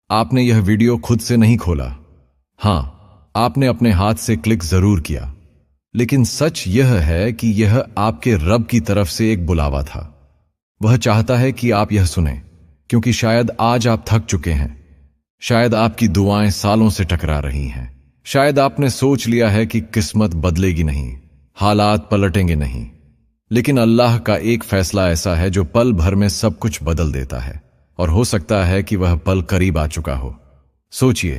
आपने यह वीडियो खुद से नहीं खोला। हां, आपने अपने हाथ से क्लिक जरूर किया, लेकिन सच यह है कि यह आपके रब की तरफ से एक बुलावा था। वह चाहता है कि आप यह सुने, क्योंकि शायद आज आप थक चुके हैं। शायद आपकी दुआएं सालों से टकरा रही हैं। शायद आपने सोच लिया है कि किस्मत बदलेगी नहीं, हालात पलटेंगे नहीं। लेकिन अल्लाह का एक फैसला ऐसा है जो पल भर में सब कुछ बदल देता है, और हो सकता है कि वह पल करीब आ चुका हो। सोचिए,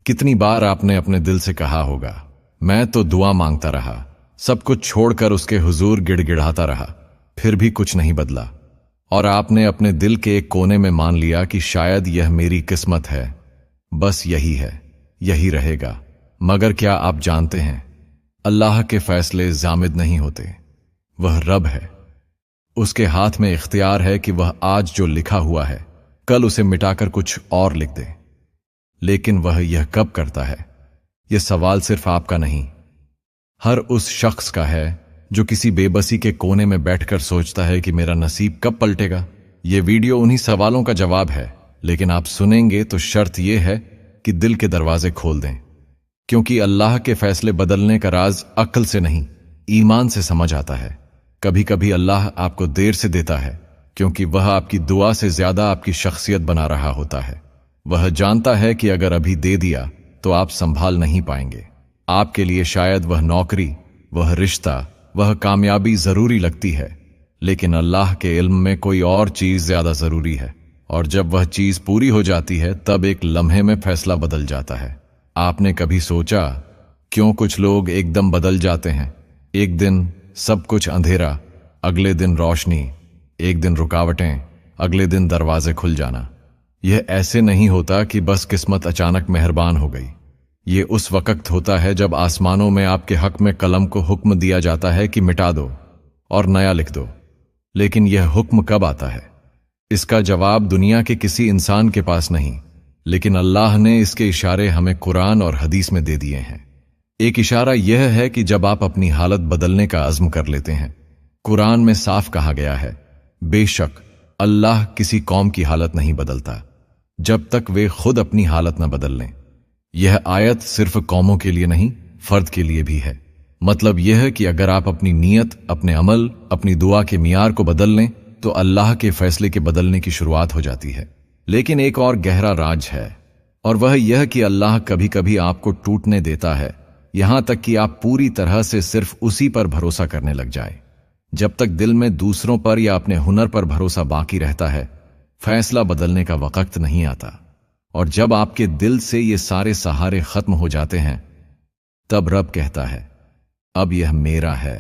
कितनी बार आपने अपने दिल से कहा होगा, मैं तो दुआ मांगता रहा, सब कुछ छोड़कर उसके हुजूर गिड़गिड़ाता रहा, फिर भी कुछ नहीं बदला। और आपने अपने दिल के एक कोने में मान लिया कि शायद यह मेरी किस्मत है, बस यही है, यही रहेगा। मगर क्या आप जानते हैं, अल्लाह के फैसले जामिद नहीं होते। वह रब है। उसके हाथ में इख्तियार है कि वह आज जो लिखा हुआ है कल उसे मिटाकर कुछ और लिख दे। लेकिन वह यह कब करता है, यह सवाल सिर्फ आपका नहीं, हर उस शख्स का है जो किसी बेबसी के कोने में बैठकर सोचता है कि मेरा नसीब कब पलटेगा। यह वीडियो उन्हीं सवालों का जवाब है, लेकिन आप सुनेंगे तो शर्त यह है कि दिल के दरवाजे खोल दें, क्योंकि अल्लाह के फैसले बदलने का राज अक्ल से नहीं, ईमान से समझ आता है। कभी कभी अल्लाह आपको देर से देता है, क्योंकि वह आपकी दुआ से ज्यादा आपकी शख्सियत बना रहा होता है। वह जानता है कि अगर अभी दे दिया तो आप संभाल नहीं पाएंगे। आपके लिए शायद वह नौकरी, वह रिश्ता, वह कामयाबी जरूरी लगती है, लेकिन अल्लाह के इल्म में कोई और चीज ज्यादा जरूरी है। और जब वह चीज पूरी हो जाती है, तब एक लम्हे में फैसला बदल जाता है। आपने कभी सोचा क्यों कुछ लोग एकदम बदल जाते हैं? एक दिन सब कुछ अंधेरा, अगले दिन रोशनी, एक दिन रुकावटें, अगले दिन दरवाजे खुल जाना। यह ऐसे नहीं होता कि बस किस्मत अचानक मेहरबान हो गई। यह उस वक्त होता है जब आसमानों में आपके हक में कलम को हुक्म दिया जाता है कि मिटा दो और नया लिख दो। लेकिन यह हुक्म कब आता है? इसका जवाब दुनिया के किसी इंसान के पास नहीं, लेकिन अल्लाह ने इसके इशारे हमें कुरान और हदीस में दे दिए हैं। एक इशारा यह है कि जब आप अपनी हालत बदलने का अज़्म कर लेते हैं। कुरान में साफ कहा गया है, बेशक अल्लाह किसी कौम की हालत नहीं बदलता जब तक वे खुद अपनी हालत न बदल लें। यह आयत सिर्फ कौमों के लिए नहीं, फर्द के लिए भी है। मतलब यह है कि अगर आप अपनी नीयत, अपने अमल, अपनी दुआ के मियार को बदल लें तो अल्लाह के फैसले के बदलने की शुरुआत हो जाती है। लेकिन एक और गहरा राज है, और वह यह कि अल्लाह कभी कभी आपको टूटने देता है, यहां तक कि आप पूरी तरह से सिर्फ उसी पर भरोसा करने लग जाए। जब तक दिल में दूसरों पर या अपने हुनर पर भरोसा बाकी रहता है, फैसला बदलने का वक्त नहीं आता। और जब आपके दिल से ये सारे सहारे खत्म हो जाते हैं, तब रब कहता है, अब यह मेरा है,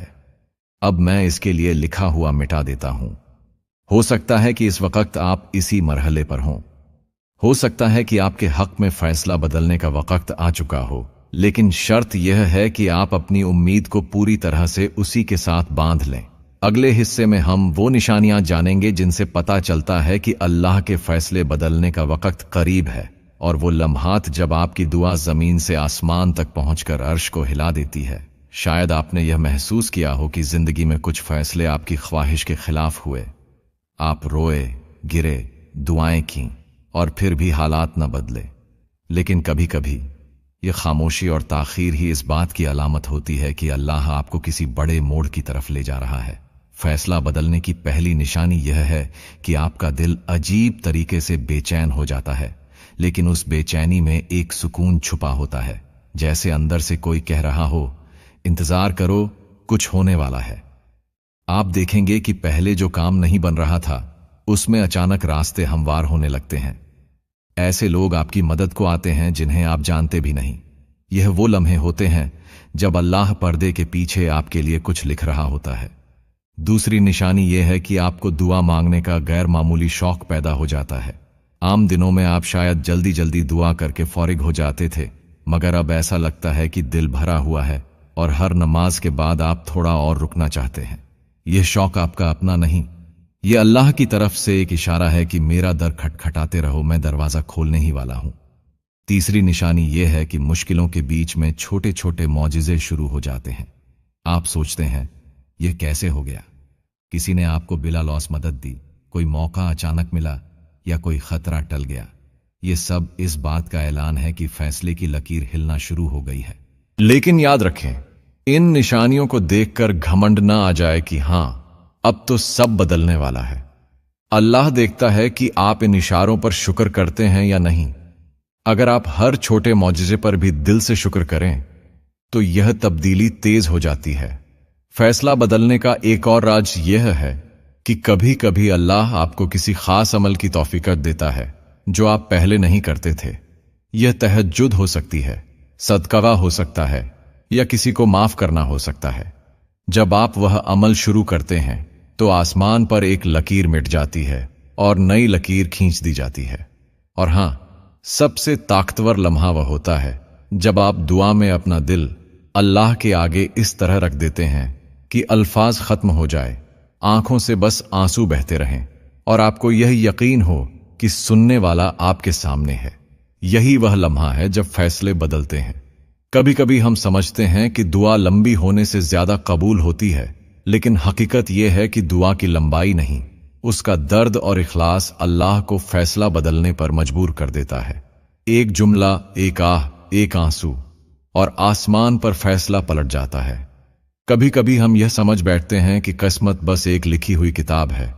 अब मैं इसके लिए लिखा हुआ मिटा देता हूं। हो सकता है कि इस वक्त आप इसी मरहले पर हों। हो सकता है कि आपके हक में फैसला बदलने का वक्त आ चुका हो, लेकिन शर्त यह है कि आप अपनी उम्मीद को पूरी तरह से उसी के साथ बांध लें। अगले हिस्से में हम वो निशानियां जानेंगे जिनसे पता चलता है कि अल्लाह के फैसले बदलने का वक्त करीब है, और वो लम्हात जब आपकी दुआ जमीन से आसमान तक पहुंचकर अर्श को हिला देती है। शायद आपने यह महसूस किया हो कि जिंदगी में कुछ फैसले आपकी ख्वाहिश के खिलाफ हुए। आप रोए, गिरे, दुआएं की, और फिर भी हालात न बदले। लेकिन कभी कभी यह खामोशी और ताखीर ही इस बात की अलामत होती है कि अल्लाह आपको किसी बड़े मोड़ की तरफ ले जा रहा है। फैसला बदलने की पहली निशानी यह है कि आपका दिल अजीब तरीके से बेचैन हो जाता है, लेकिन उस बेचैनी में एक सुकून छुपा होता है, जैसे अंदर से कोई कह रहा हो, इंतजार करो, कुछ होने वाला है। आप देखेंगे कि पहले जो काम नहीं बन रहा था, उसमें अचानक रास्ते हमवार होने लगते हैं। ऐसे लोग आपकी मदद को आते हैं जिन्हें आप जानते भी नहीं। यह वो लम्हे होते हैं जब अल्लाह पर्दे के पीछे आपके लिए कुछ लिख रहा होता है। दूसरी निशानी यह है कि आपको दुआ मांगने का गैर मामूली शौक पैदा हो जाता है। आम दिनों में आप शायद जल्दी जल्दी दुआ करके फौरिग हो जाते थे, मगर अब ऐसा लगता है कि दिल भरा हुआ है और हर नमाज के बाद आप थोड़ा और रुकना चाहते हैं। यह शौक आपका अपना नहीं, यह अल्लाह की तरफ से एक इशारा है कि मेरा दर खटखटाते रहो, मैं दरवाजा खोलने ही वाला हूं। तीसरी निशानी यह है कि मुश्किलों के बीच में छोटे छोटे मौजिज़े शुरू हो जाते हैं। आप सोचते हैं, यह कैसे हो गया? किसी ने आपको बिला लॉस मदद दी, कोई मौका अचानक मिला, या कोई खतरा टल गया। ये सब इस बात का ऐलान है कि फैसले की लकीर हिलना शुरू हो गई है। लेकिन याद रखें, इन निशानियों को देखकर घमंड ना आ जाए कि हां, अब तो सब बदलने वाला है। अल्लाह देखता है कि आप इन इशारों पर शुक्र करते हैं या नहीं। अगर आप हर छोटे मौजज़े पर भी दिल से शुक्र करें तो यह तब्दीली तेज हो जाती है। फैसला बदलने का एक और राज यह है कि कभी कभी अल्लाह आपको किसी खास अमल की तौफीक देता है जो आप पहले नहीं करते थे। यह तहज्जुद हो सकती है, सदका हो सकता है, या किसी को माफ करना हो सकता है। जब आप वह अमल शुरू करते हैं तो आसमान पर एक लकीर मिट जाती है और नई लकीर खींच दी जाती है। और हां, सबसे ताकतवर लम्हा वह होता है जब आप दुआ में अपना दिल अल्लाह के आगे इस तरह रख देते हैं कि अल्फाज खत्म हो जाए, आंखों से बस आंसू बहते रहें और आपको यह यकीन हो कि सुनने वाला आपके सामने है। यही वह लम्हा है जब फैसले बदलते हैं। कभी कभी हम समझते हैं कि दुआ लंबी होने से ज्यादा कबूल होती है, लेकिन हकीकत यह है कि दुआ की लंबाई नहीं, उसका दर्द और इखलास अल्लाह को फैसला बदलने पर मजबूर कर देता है। एक जुमला, एक आह, एक आंसू, और आसमान पर फैसला पलट जाता है। कभी कभी हम यह समझ बैठते हैं कि किस्मत बस एक लिखी हुई किताब है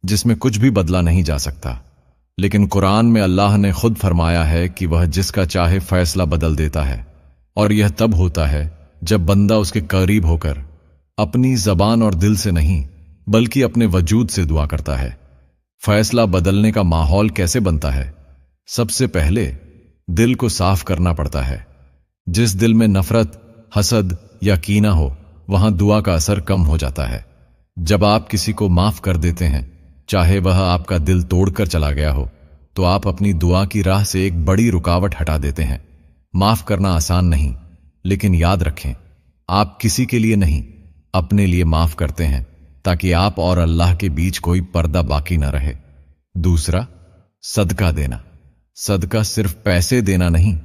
जिसमें कुछ भी बदला नहीं जा सकता, लेकिन कुरान में अल्लाह ने खुद फरमाया है कि वह जिसका चाहे फैसला बदल देता है, और यह तब होता है जब बंदा उसके करीब होकर अपनी जबान और दिल से नहीं बल्कि अपने वजूद से दुआ करता है। फैसला बदलने का माहौल कैसे बनता है? सबसे पहले दिल को साफ करना पड़ता है। जिस दिल में नफरत, हसद या कीना हो, वहां दुआ का असर कम हो जाता है। जब आप किसी को माफ कर देते हैं, चाहे वह आपका दिल तोड़कर चला गया हो, तो आप अपनी दुआ की राह से एक बड़ी रुकावट हटा देते हैं। माफ करना आसान नहीं, लेकिन याद रखें, आप किसी के लिए नहीं, अपने लिए माफ करते हैं ताकि आप और अल्लाह के बीच कोई पर्दा बाकी न रहे। दूसरा, सदका देना। सदका सिर्फ पैसे देना नहीं,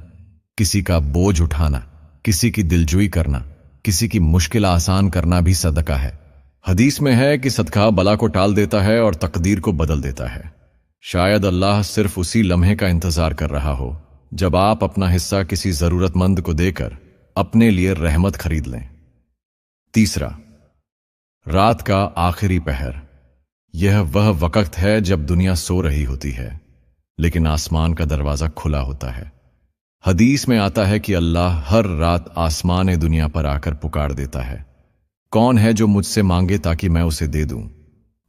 किसी का बोझ उठाना, किसी की दिलजुई करना, किसी की मुश्किल आसान करना भी सदका है। हदीस में है कि सदका बला को टाल देता है और तकदीर को बदल देता है। शायद अल्लाह सिर्फ उसी लम्हे का इंतजार कर रहा हो जब आप अपना हिस्सा किसी जरूरतमंद को देकर अपने लिए रहमत खरीद लें। तीसरा, रात का आखिरी पहर। यह वह वक्त है जब दुनिया सो रही होती है, लेकिन आसमान का दरवाजा खुला होता है। हदीस में आता है कि अल्लाह हर रात आसमान दुनिया पर आकर पुकार देता है, कौन है जो मुझसे मांगे ताकि मैं उसे दे दूं?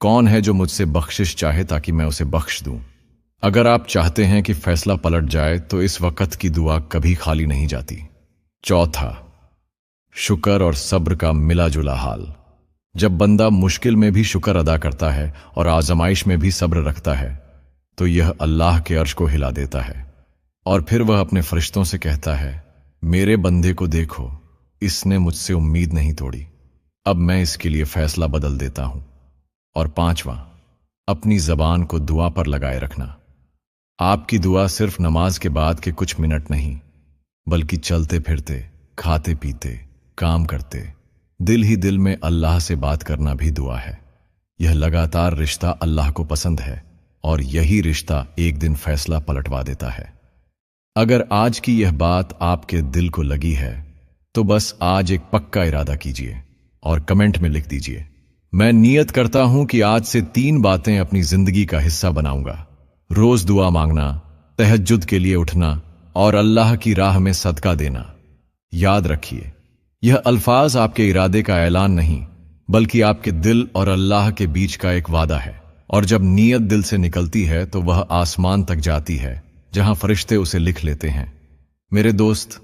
कौन है जो मुझसे बख्शिश चाहे ताकि मैं उसे बख्श दूं? अगर आप चाहते हैं कि फैसला पलट जाए तो इस वक्त की दुआ कभी खाली नहीं जाती। चौथा, शुक्र और सब्र का मिला जुला हाल। जब बंदा मुश्किल में भी शुक्र अदा करता है और आजमाइश में भी सब्र रखता है, तो यह अल्लाह के अर्श को हिला देता है। और फिर वह अपने फरिश्तों से कहता है, मेरे बंदे को देखो, इसने मुझसे उम्मीद नहीं तोड़ी, अब मैं इसके लिए फैसला बदल देता हूं। और पांचवा, अपनी जबान को दुआ पर लगाए रखना। आपकी दुआ सिर्फ नमाज के बाद के कुछ मिनट नहीं, बल्कि चलते फिरते, खाते पीते, काम करते, दिल ही दिल में अल्लाह से बात करना भी दुआ है। यह लगातार रिश्ता अल्लाह को पसंद है और यही रिश्ता एक दिन फैसला पलटवा देता है। अगर आज की यह बात आपके दिल को लगी है तो बस आज एक पक्का इरादा कीजिए और कमेंट में लिख दीजिए, मैं नियत करता हूं कि आज से 3 बातें अपनी जिंदगी का हिस्सा बनाऊंगा। रोज दुआ मांगना, तहज्जुद के लिए उठना और अल्लाह की राह में सदका देना। याद रखिए, यह अल्फाज आपके इरादे का ऐलान नहीं, बल्कि आपके दिल और अल्लाह के बीच का एक वादा है। और जब नीयत दिल से निकलती है तो वह आसमान तक जाती है, जहां फरिश्ते उसे लिख लेते हैं। मेरे दोस्त,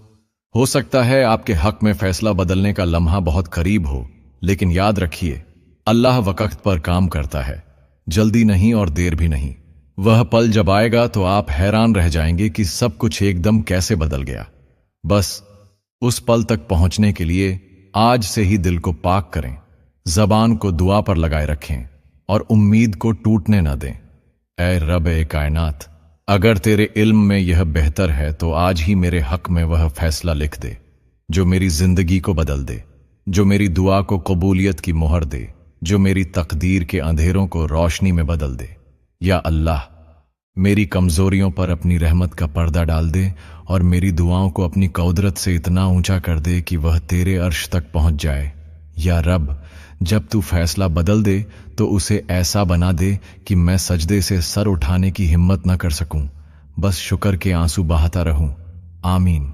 हो सकता है आपके हक में फैसला बदलने का लम्हा बहुत करीब हो, लेकिन याद रखिए, अल्लाह वक्त पर काम करता है, जल्दी नहीं और देर भी नहीं। वह पल जब आएगा तो आप हैरान रह जाएंगे कि सब कुछ एकदम कैसे बदल गया। बस उस पल तक पहुंचने के लिए आज से ही दिल को पाक करें, जबान को दुआ पर लगाए रखें और उम्मीद को टूटने न दें। ऐ रब ए कायनात, अगर तेरे इल्म में यह बेहतर है तो आज ही मेरे हक में वह फैसला लिख दे जो मेरी जिंदगी को बदल दे, जो मेरी दुआ को कबूलियत की मोहर दे, जो मेरी तकदीर के अंधेरों को रोशनी में बदल दे। या अल्लाह, मेरी कमजोरियों पर अपनी रहमत का पर्दा डाल दे और मेरी दुआओं को अपनी कौदरत से इतना ऊंचा कर दे कि वह तेरे अर्श तक पहुंच जाए। या रब, जब तू फैसला बदल दे तो उसे ऐसा बना दे कि मैं सजदे से सर उठाने की हिम्मत न कर सकूं, बस शुक्र के आंसू बहाता रहूं। आमीन।